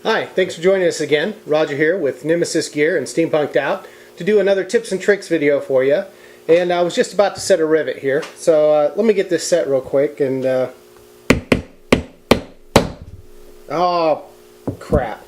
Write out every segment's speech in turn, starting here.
Hi, thanks for joining us again. Roger here with Nemesis Gear and Steampunked Out to do another tips and tricks video for you. And I was just about to set a rivet here, so let me get this set real quick. And oh crap!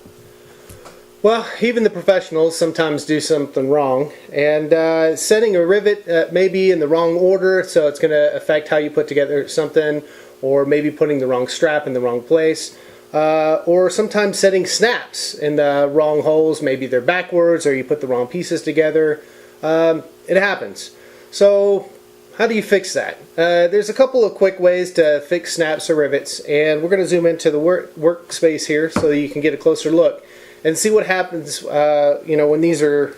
Well, even the professionals sometimes do something wrong, and setting a rivet may be in the wrong order, so it's going to affect how you put together something, or maybe putting the wrong strap in the wrong place. Or sometimes setting snaps in the wrong holes, maybe they're backwards or you put the wrong pieces together. It happens. So how do you fix that? There's a couple of quick ways to fix snaps or rivets, and we're going to zoom into the workspace here so that you can get a closer look and see what happens when these are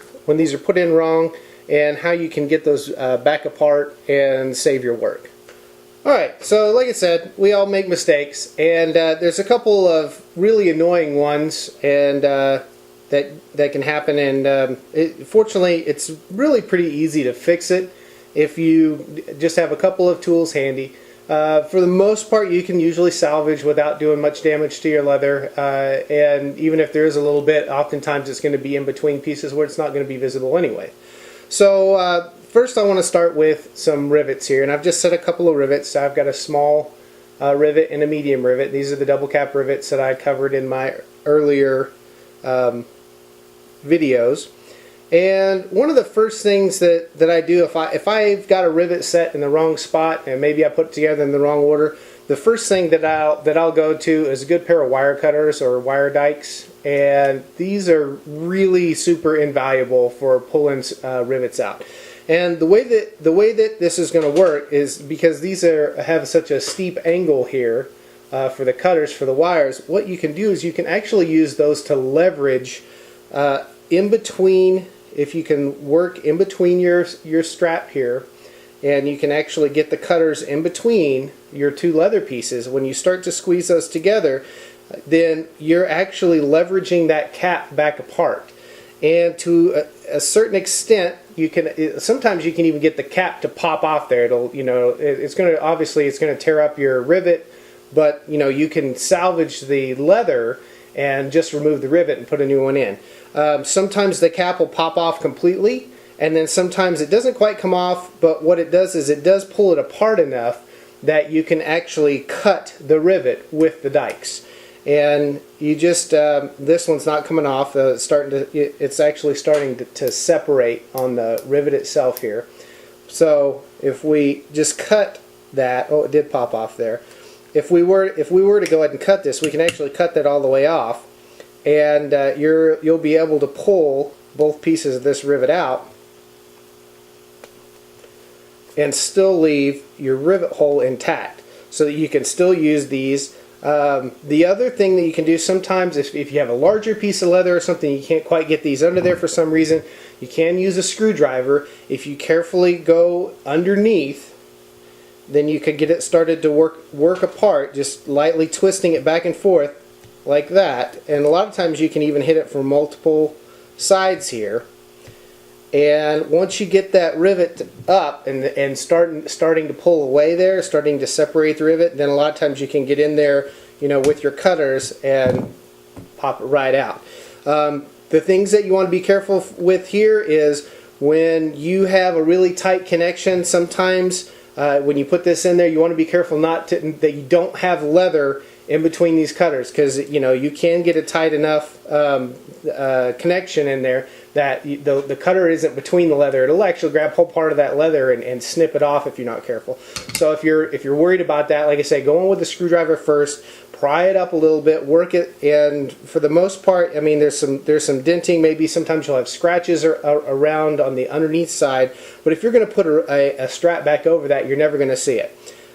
put in wrong, and how you can get those back apart and save your work. Alright, so like I said, we all make mistakes, and there's a couple of really annoying ones and that can happen, and fortunately it's really pretty easy to fix it if you just have a couple of tools handy. For the most part, you can usually salvage without doing much damage to your leather, and even if there is a little bit, oftentimes it's going to be in between pieces where it's not going to be visible anyway. So first I want to start with some rivets here, and I've just set a couple of rivets. I've got a small rivet and a medium rivet. These are the double cap rivets that I covered in my earlier videos. And one of the first things that I do if I've got a rivet set in the wrong spot, and maybe I put it together in the wrong order, the first thing that I'll go to is a good pair of wire cutters or wire dikes, and these are really super invaluable for pulling rivets out. And the way that this is going to work is because these have such a steep angle here for the cutters, for the wires. What you can do is you can actually use those to leverage in between. If you can work in between your strap here, and you can actually get the cutters in between your two leather pieces, when you start to squeeze those together, then you're actually leveraging that cap back apart. And to a certain extent, sometimes you can even get the cap to pop off there. It's going to tear up your rivet, but you can salvage the leather and just remove the rivet and put a new one in. Sometimes the cap will pop off completely, and then sometimes it doesn't quite come off, but what it does is it does pull it apart enough that you can actually cut the rivet with the dikes. And you just, this one's not coming off, it's actually starting to separate on the rivet itself here. So if we just cut that, oh, it did pop off there. If we were to go ahead and cut this, we can actually cut that all the way off, and you'll be able to pull both pieces of this rivet out and still leave your rivet hole intact, so that you can still use these. The other thing that you can do sometimes, if you have a larger piece of leather or something, you can't quite get these under there for some reason, you can use a screwdriver. If you carefully go underneath, then you could get it started to work apart, just lightly twisting it back and forth like that. And a lot of times you can even hit it from multiple sides here. And once you get that rivet up and starting to pull away there, starting to separate the rivet, then a lot of times you can get in there, with your cutters and pop it right out. The things that you want to be careful with here is when you have a really tight connection. Sometimes when you put this in there, you want to be careful that you don't have leather in between these cutters, because you can get a tight enough connection in there that the cutter isn't between the leather. It'll actually grab a whole part of that leather and snip it off if you're not careful. So if you're worried about that, like I say, go in with the screwdriver first, pry it up a little bit, work it, and for the most part, I mean, there's some denting. Maybe sometimes you'll have scratches around on the underneath side, but if you're going to put a strap back over that, you're never going to see it.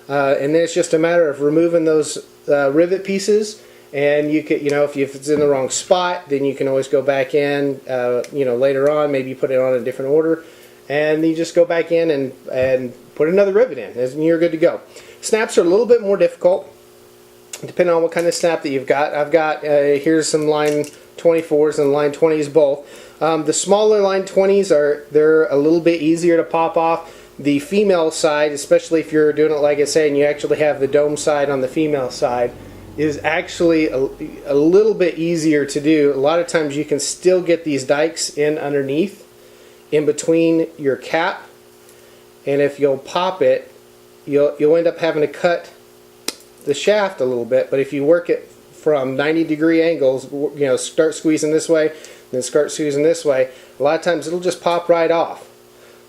And then it's just a matter of removing those rivet pieces, and you could, if it's in the wrong spot, then you can always go back in, later on, maybe put it on a different order, and you just go back in and put another rivet in, and you're good to go. Snaps are a little bit more difficult, depending on what kind of snap that you've got. I've got, here's some line 24s and line 20s both. The smaller line 20s they're a little bit easier to pop off. The female side, especially if you're doing it like I say, and you actually have the dome side on the female side, is actually a little bit easier to do. A lot of times you can still get these dikes in underneath, in between your cap, and if you'll pop it, you'll end up having to cut the shaft a little bit. But if you work it from 90-degree angles, you know, start squeezing this way, then start squeezing this way, a lot of times it'll just pop right off,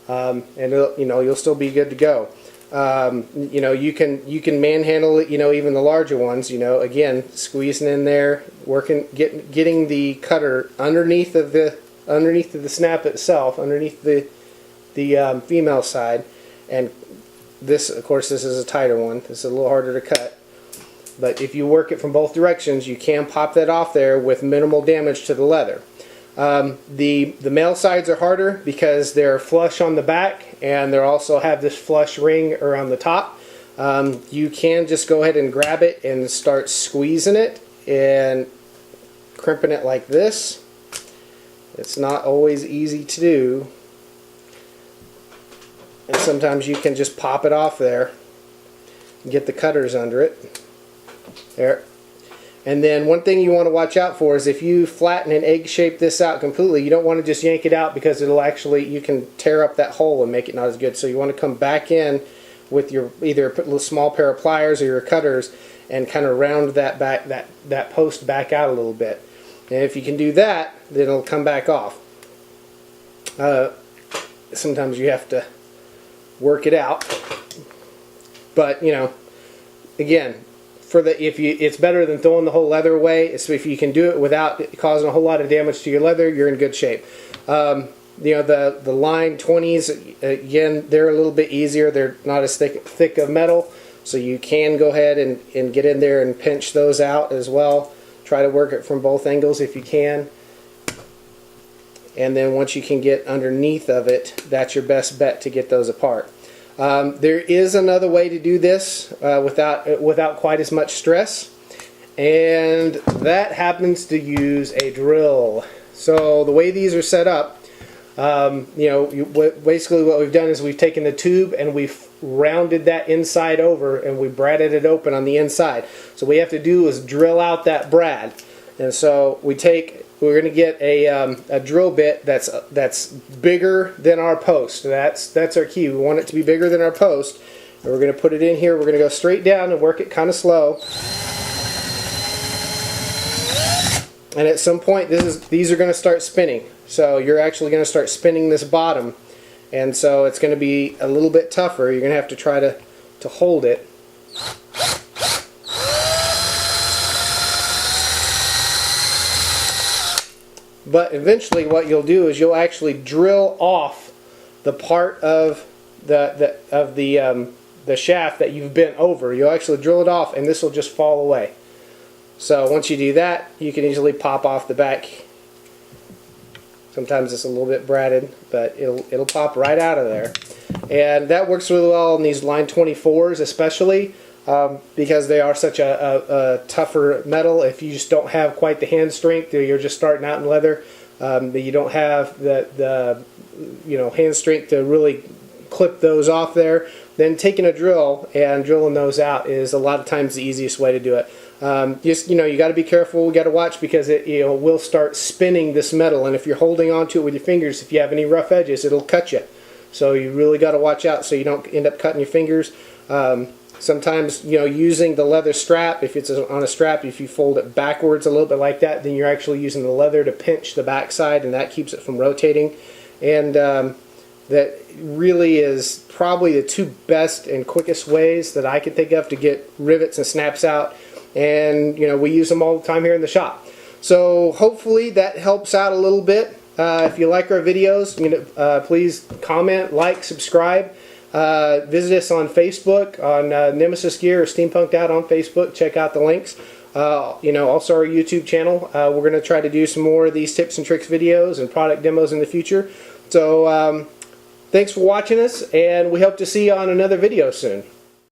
and it'll, you know, you'll still be good to go. You know, you can manhandle it, you know, even the larger ones, you know, again, squeezing in there, getting the cutter underneath of the snap itself, underneath the female side. And this, of course, this is a tighter one. This is a little harder to cut. But if you work it from both directions, you can pop that off there with minimal damage to the leather. The male sides are harder because they're flush on the back, and they also have this flush ring around the top. You can just go ahead and grab it and start squeezing it and crimping it like this. It's not always easy to do, and sometimes you can just pop it off there and get the cutters under it. There. And then one thing you want to watch out for is if you flatten and egg shape this out completely, you don't want to just yank it out, because it'll actually, you can tear up that hole and make it not as good. So you want to come back in with your either a small pair of pliers or your cutters and kind of round that back, that post back out a little bit. And if you can do that, then it'll come back off. Sometimes you have to work it out, but you know, again, it's better than throwing the whole leather away. So if you can do it without causing a whole lot of damage to your leather, you're in good shape. You know, the line 20s, again, they're a little bit easier. They're not as thick of metal, so you can go ahead and get in there and pinch those out as well. Try to work it from both angles if you can. And then once you can get underneath of it, that's your best bet to get those apart. There is another way to do this without quite as much stress, and that happens to use a drill. So the way these are set up, you know, basically what we've done is we've taken the tube and we've rounded that inside over, and we braded it open on the inside. So what we have to do is drill out that brad, and so we're going to get a drill bit that's bigger than our post. That's our key. We want it to be bigger than our post. And we're going to put it in here. We're going to go straight down and work it kind of slow. And at some point, these are going to start spinning. So you're actually going to start spinning this bottom, and so it's going to be a little bit tougher. You're going to have to try to hold it. But eventually what you'll do is you'll actually drill off the part of the shaft that you've bent over. You'll actually drill it off, and this will just fall away. So once you do that, you can easily pop off the back. Sometimes it's a little bit braided, but it'll pop right out of there. And that works really well on these line 24s especially, because they are such a tougher metal. If you just don't have quite the hand strength, or you're just starting out in leather, you don't have the hand strength to really clip those off there, then taking a drill and drilling those out is a lot of times the easiest way to do it. You got to be careful. You got to watch, because it will start spinning this metal, and if you're holding onto it with your fingers, if you have any rough edges, it'll cut you. So you really got to watch out so you don't end up cutting your fingers. Sometimes, using the leather strap, if it's on a strap, if you fold it backwards a little bit like that, then you're actually using the leather to pinch the backside, and that keeps it from rotating. And that really is probably the two best and quickest ways that I can think of to get rivets and snaps out. And we use them all the time here in the shop. So hopefully that helps out a little bit. If you like our videos, please comment, like, subscribe. Visit us on Facebook, on Nemesis Gear or Steampunked Out on Facebook. Check out the links. Also our YouTube channel. We're going to try to do some more of these tips and tricks videos and product demos in the future. So thanks for watching us, and we hope to see you on another video soon.